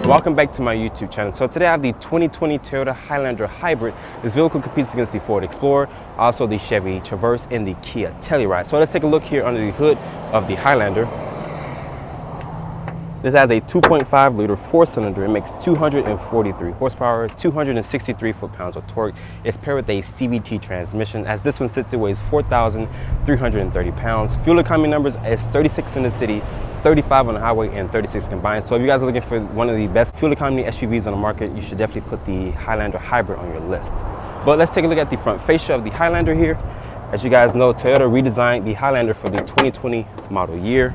Welcome back to my YouTube channel. So today I have the 2020 Toyota Highlander Hybrid. This vehicle competes against the Ford Explorer, also the Chevy Traverse, and the Kia Telluride. So let's take a look here under the hood of the Highlander. This has a 2.5 liter 4-cylinder. It makes 243 horsepower, 263 foot-pounds of torque. It's paired with a CVT transmission. As this one sits, it weighs 4,330 pounds. Fuel economy numbers is 36 in the city, 35 on the highway, and 36 combined. So if you guys are looking for one of the best fuel economy SUVs on the market, you should definitely put the Highlander Hybrid on your list. But let's take a look at the front fascia of the Highlander here. As you guys know, Toyota redesigned the Highlander for the 2020 model year.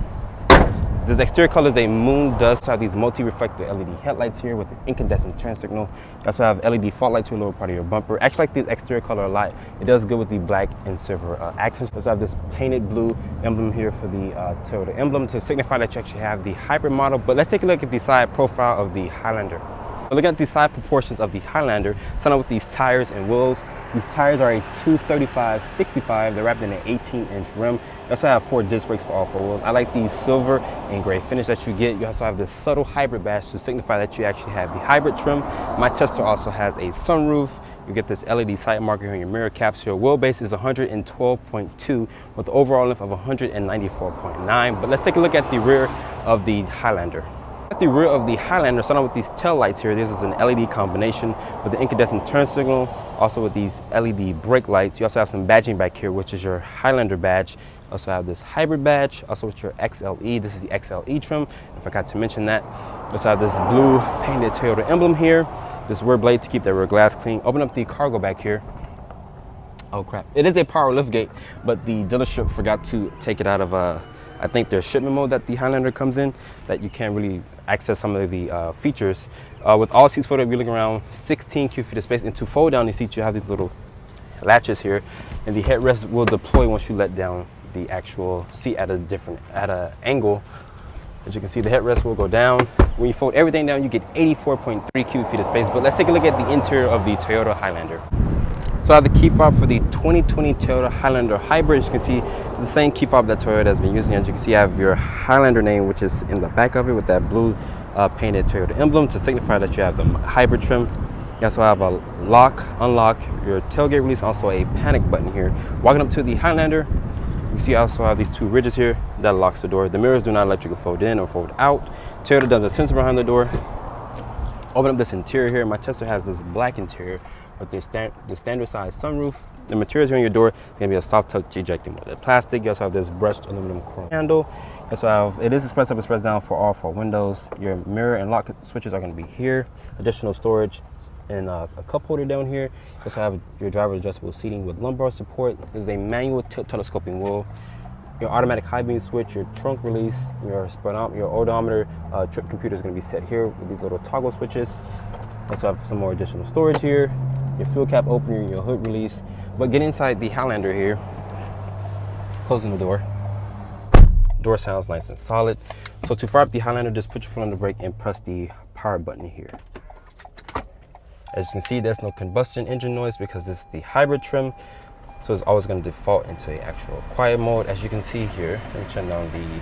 This exterior color is a moon dust. Have these multi-reflective LED headlights here with an incandescent turn signal. You also have LED fog lights to the lower part of your bumper. Actually, like the exterior color a lot. It does good with the black and silver accents. You also have this painted blue emblem here for the Toyota emblem to signify that you actually have the hybrid model. But let's take a look at the side profile of the Highlander. Looking at the side proportions of the Highlander, starting with these tires and wheels. These tires are a 235/65. They're wrapped in an 18-inch rim. You also have 4 disc brakes for all 4 wheels. I like the silver and gray finish that you get. You also have this subtle hybrid badge to signify that you actually have the hybrid trim. My Tesla also has a sunroof. You get this LED sight marker here in your mirror caps. Your wheelbase is 112.2 with the overall length of 194.9. But let's take a look at the rear of the Highlander. At the rear of the Highlander, starting with these tail lights here, this is an LED combination with the incandescent turn signal, also with these LED brake lights. You also have some badging back here, which is your Highlander badge. Also have this hybrid badge, also with your XLE. This is the XLE trim. I forgot to mention that. Also have this blue painted Toyota emblem here. This rear blade to keep the rear glass clean. Open up the cargo back here. Oh crap! It is a power liftgate, but the dealership forgot to take it out of I think their shipment mode that the Highlander comes in, that you can't really access some of the features. With all seats folded, we're looking around 16 cubic feet of space. And to fold down the seats, you have these little latches here, and the headrest will deploy once you let down the actual seat at an angle. As you can see, the headrest will go down. When you fold everything down, you get 84.3 cubic feet of space. But let's take a look at the interior of the Toyota Highlander. So I have the key fob for the 2020 Toyota Highlander Hybrid. As you can see, the same key fob that Toyota has been using. As you can see, I have your Highlander name, which is in the back of it with that blue painted Toyota emblem to signify that you have the hybrid trim. You also have a lock, unlock, your tailgate release, also a panic button here. Walking up to the Highlander, you see I also have these 2 ridges here that locks the door. The mirrors do not electrically fold in or fold out. Toyota does a sensor behind the door. Open up this interior here. My Tesla has this black interior with the standard size sunroof. The materials here on your door is going to be a soft touch ejecting molded plastic. You also have this brushed aluminum chrome handle. You also have, it is express up, express down for all 4 windows. Your mirror and lock switches are going to be here. Additional storage and a cup holder down here. You also have your driver adjustable seating with lumbar support. This is a manual tilt telescoping wheel. Your automatic high beam switch, your trunk release, your odometer trip computer is going to be set here with these little toggle switches. Also have some more additional storage here. Your fuel cap opener, your hood release. But get inside the Highlander here, closing the door. Door sounds nice and solid. So to fire up the Highlander, just put your foot on the brake and press the power button here. As you can see, there's no combustion engine noise because this is the hybrid trim. So it's always going to default into an actual quiet mode. As you can see here, let me turn down the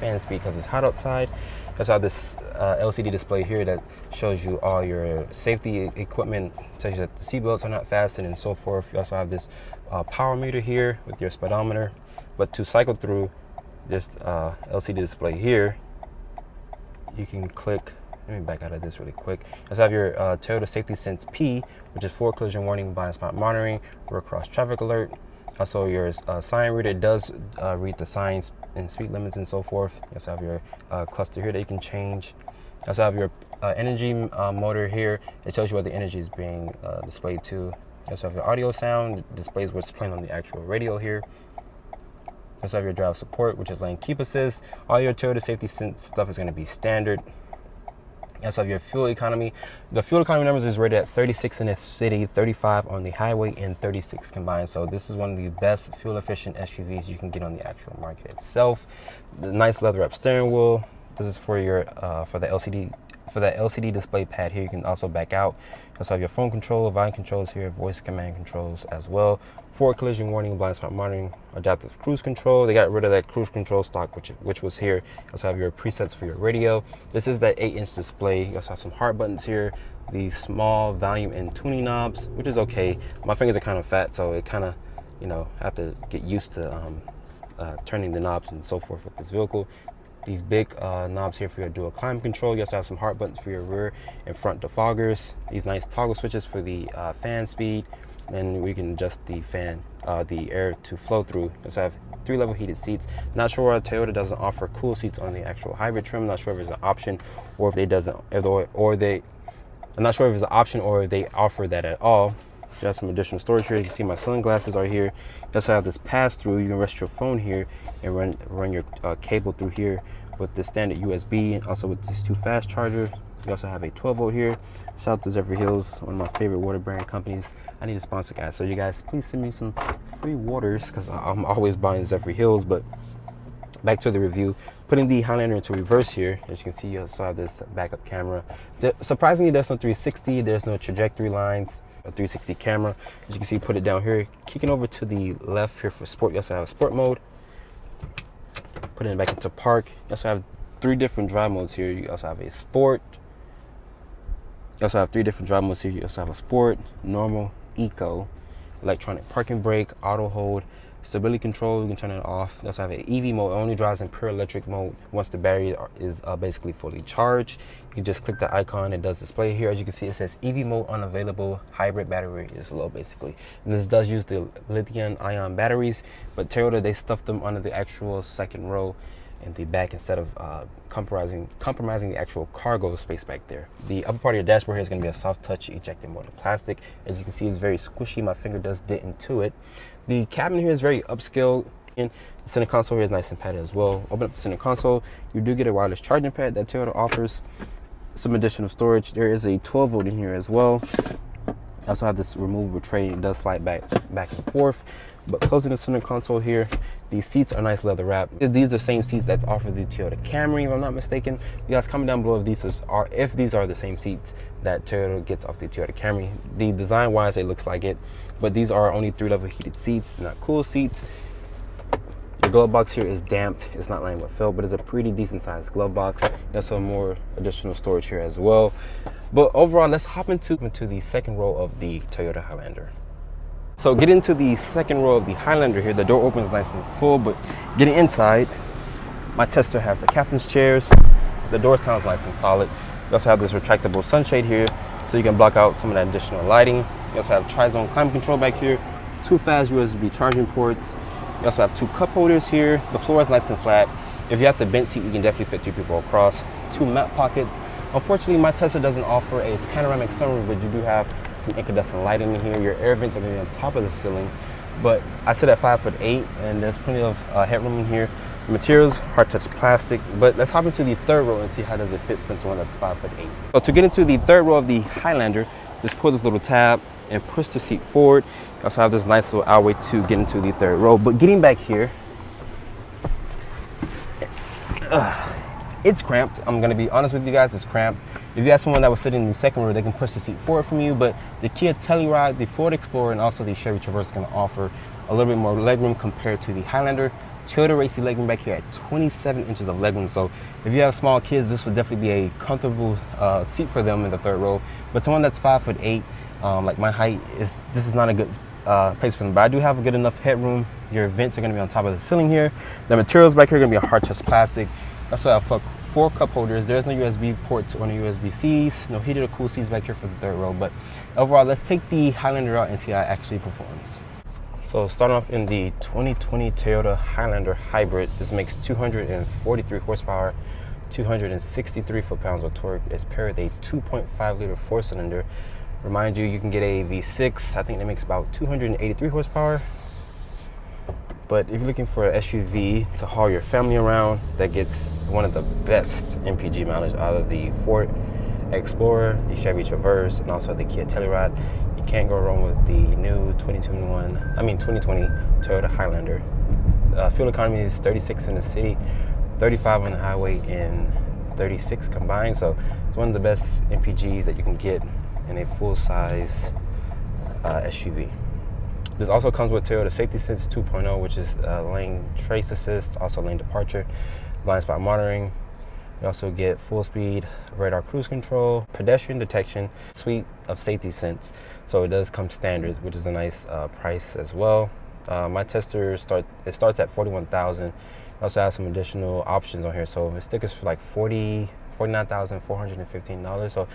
fan speed because it's hot outside. That's how this LCD display here that shows you all your safety equipment, tells you that the seatbelts are not fastened and so forth. You also have this power meter here with your speedometer. But to cycle through this LCD display here, you can click. Let me back out of this really quick. You also have your Toyota Safety Sense P, which is forward collision warning, blind spot monitoring, rear cross traffic alert. Also your sign reader, it does read the signs and speed limits and so forth. You also have your cluster here that you can change. You also have your energy motor here. It shows you what the energy is being displayed to. You also have your audio sound. It displays what's playing on the actual radio here. You also have your drive support, which is lane keep assist. All your Toyota Safety Sense stuff is going to be standard. You also have your fuel economy. The fuel economy numbers is rated at 36 in the city, 35 on the highway, and 36 combined. So this is one of the best fuel efficient SUVs you can get on the actual market itself. The nice leather wrap steering wheel. This is for your for the LCD for that LCD display pad here, you can also back out. You also have your phone control, volume controls here, voice command controls as well. Forward collision warning, blind spot monitoring, adaptive cruise control. They got rid of that cruise control stock, which was here. You also have your presets for your radio. This is that 8-inch display. You also have some hard buttons here, the small volume and tuning knobs, which is okay. My fingers are kind of fat, so it kind of, you know, have to get used to turning the knobs and so forth with this vehicle. These big knobs here for your dual climate control. You also have some hard buttons for your rear and front defoggers. These nice toggle switches for the fan speed. And we can adjust the fan, the air to flow through. You also have 3-level heated seats. Not sure why Toyota doesn't offer cool seats on the actual hybrid trim. Not sure if it's an option or if they doesn't, I'm not sure if it's an option or if they offer that at all. Just some additional storage here. You can see my sunglasses are here. You also have this pass-through. You can rest your phone here and run your cable through here with the standard USB, and also with these 2 fast chargers. You also have a 12-volt here. Shout out to Zephyr Hills, one of my favorite water brand companies. I need a sponsor, guys. So you guys, please send me some free waters because I'm always buying Zephyr Hills. But back to the review. Putting the Highlander into reverse here, as you can see, you also have this backup camera. Surprisingly, there's no 360. There's no trajectory lines. A 360 camera. As you can see, put it down here. Kicking over to the left here for sport. You also have a sport mode. Putting it back into park. You also have 3 different drive modes here. You also have a sport. You also have 3 different drive modes here. You also have a sport, normal, eco, electronic parking brake, auto hold, stability control. You can turn it off. You also have an EV mode. It only drives in pure electric mode once the battery is basically fully charged. You can just click the icon. It does display here. As you can see, it says EV mode unavailable. Hybrid battery is low, basically. And this does use the lithium-ion batteries, but Toyota, they stuffed them under the actual second row in the back instead of compromising the actual cargo space back there. The upper part of your dashboard here is going to be a soft touch ejected molded plastic. As you can see, it's very squishy. My finger does dent into it. The cabin here is very upscale. And the center console here is nice and padded as well. Open up the center console. You do get a wireless charging pad that Toyota offers. Some additional storage. There is a 12-volt in here as well. I also have this removable tray. It does slide back and forth. But closing the center console here, these seats are nice leather wrapped. These are the same seats that's offered the Toyota Camry, if I'm not mistaken. You guys comment down below if these are the same seats that Toyota gets off the Toyota Camry. The design wise, it looks like it, but these are only 3-level heated seats, not cool seats. The glove box here is damped. It's not lined with fill, but it's a pretty decent sized glove box. There's some more additional storage here as well. But overall, let's hop into the second row of the Toyota Highlander. So get into the second row of the Highlander here. The door opens nice and full, but getting inside, my tester has the captain's chairs. The door sounds nice and solid. You also have this retractable sunshade here, so you can block out some of that additional lighting. You also have tri-zone climate control back here, 2 fast USB charging ports. You also have 2 cup holders here. The floor is nice and flat. If you have the bench seat, you can definitely fit 3 people across. 2 map pockets. Unfortunately, my Tesla doesn't offer a panoramic sunroof, but you do have some incandescent lighting in here. Your air vents are going to be on top of the ceiling, but I sit at 5'8", and there's plenty of headroom in here. The materials, hard touch plastic. But let's hop into the third row and see how does it fit for someone that's 5'8". So to get into the third row of the Highlander, just pull this little tab and push the seat forward. You also have this nice little aisleway to get into the third row. But getting back here, it's cramped. I'm gonna be honest with you guys, it's cramped. If you have someone that was sitting in the second row, they can push the seat forward from you, but the Kia Telluride, the Ford Explorer, and also the Chevy Traverse is gonna offer a little bit more legroom compared to the Highlander. Toyota rates the legroom back here at 27 inches of legroom, so if you have small kids, this would definitely be a comfortable seat for them in the third row. But someone that's 5'8", like my height, this is not a good place for them. But I do have a good enough headroom. Your vents are gonna be on top of the ceiling here. The materials back here are gonna be a hard touch plastic. That's why I have 4 cup holders. There's no USB ports or no USB-Cs. No heated or cool seats back here for the third row. But overall, let's take the Highlander out and see how it actually performs. So starting off in the 2020 Toyota Highlander Hybrid, this makes 243 horsepower, 263 foot-pounds of torque. It's paired with a 2.5 liter 4-cylinder. Remind you, you can get a V6. I think that makes about 283 horsepower. But if you're looking for an SUV to haul your family around, that gets one of the best MPG mileage out of the Ford Explorer, the Chevy Traverse, and also the Kia Telluride, you can't go wrong with the new 2020 Toyota Highlander. Fuel economy is 36 in the city, 35 on the highway, and 36 combined. So It's one of the best MPGs that you can get in a full-size SUV. This also comes with Toyota Safety Sense 2.0, which is lane trace assist, also lane departure, blind spot monitoring. You also get full speed radar cruise control, pedestrian detection, suite of safety sense. So it does come standard, which is a nice price as well. My tester starts at $41,000. Also has some additional options on here. So it stickers for like $49,415. So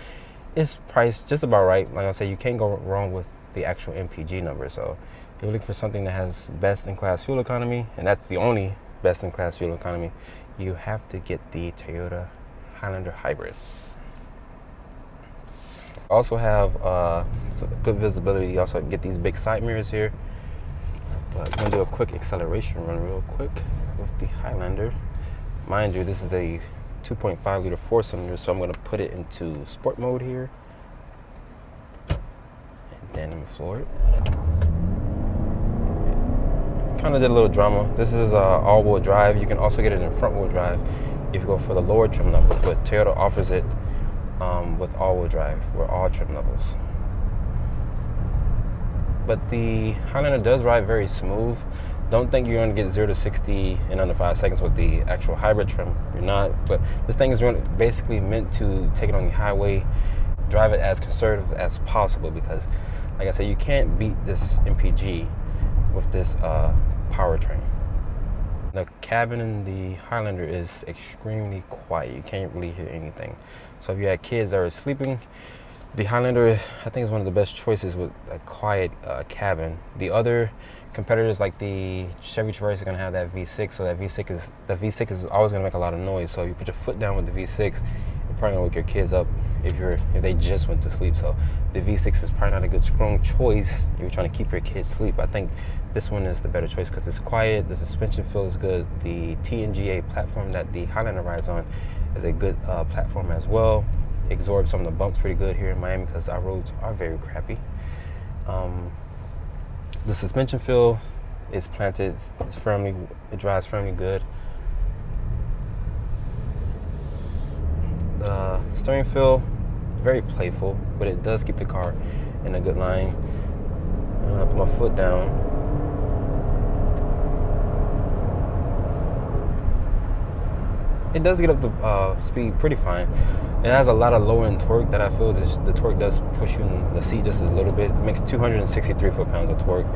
it's priced just about right. Like I said, you can't go wrong with the actual MPG number. So if you're looking for something that has best in class fuel economy, and that's the only best in class fuel economy, you have to get the Toyota Highlander Hybrid. Also have good visibility. You also get these big side mirrors here. But I'm gonna do a quick acceleration run real quick with the Highlander. Mind you, this is a 2.5 liter 4-cylinder, so I'm gonna put it into sport mode here. And then I'm gonna floor it. Kind of did a little drama. This is all-wheel drive. You can also get it in front-wheel drive if you go for the lower trim level, but Toyota offers it with all-wheel drive for all trim levels. But the Highlander does ride very smooth. Don't think you're going to get 0 to 60 in under 5 seconds with the actual hybrid trim. You're not. But this thing is basically meant to take it on the highway, drive it as conservative as possible, because, like I said, you can't beat this MPG with this powertrain. The cabin in the Highlander is extremely quiet. You can't really hear anything. So if you had kids that are sleeping, the Highlander, I think, is one of the best choices with a quiet cabin. The other competitors, like the Chevy Traverse, are going to have that V6, so that V6 is always going to make a lot of noise. So if you put your foot down with the V6, you're probably going to wake your kids up if they just went to sleep. So the V6 is probably not a good strong choice if you're trying to keep your kids asleep. I think this one is the better choice because it's quiet, the suspension feels good. The TNGA platform that the Highlander rides on is a good platform as well. Absorb some of the bumps pretty good here in Miami because our roads are very crappy. The suspension feel is planted, it drives firmly good. The steering feel, very playful, but it does keep the car in a good line. I'm gonna put my foot down. It does get up to speed pretty fine. It has a lot of low-end torque that I feel the torque does push you in the seat just a little bit. It makes 263 foot-pounds of torque.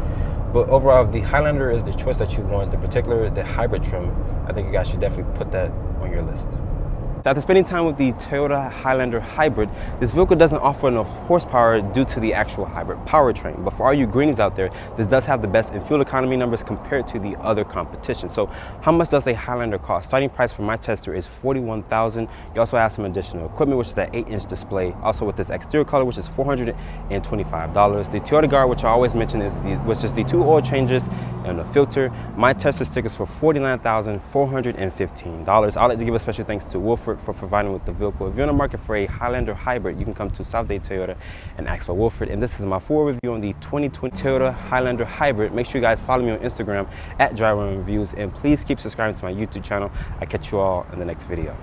But overall, the Highlander is the choice that you want. In particular, the hybrid trim, I think you guys should definitely put that on your list. After spending time with the Toyota Highlander Hybrid, this vehicle doesn't offer enough horsepower due to the actual hybrid powertrain. But for all you greenies out there, this does have the best in fuel economy numbers compared to the other competition. So how much does a Highlander cost? Starting price for my tester is $41,000. You also have some additional equipment, which is that 8-inch display. Also with this exterior color, which is $425. The Toyota Guard, which I always mention, which is the 2 oil changes and a filter. My tester stickers for $49,415. I'd like to give a special thanks to Wilford for providing with the vehicle. If you're in the market for a Highlander Hybrid, you can come to South Dade Toyota and ask for Wilford. And this is my full review on the 2020 Toyota Highlander Hybrid. Make sure you guys follow me on Instagram at Driveway Reviews, and please keep subscribing to my YouTube channel. I'll catch you all in the next video.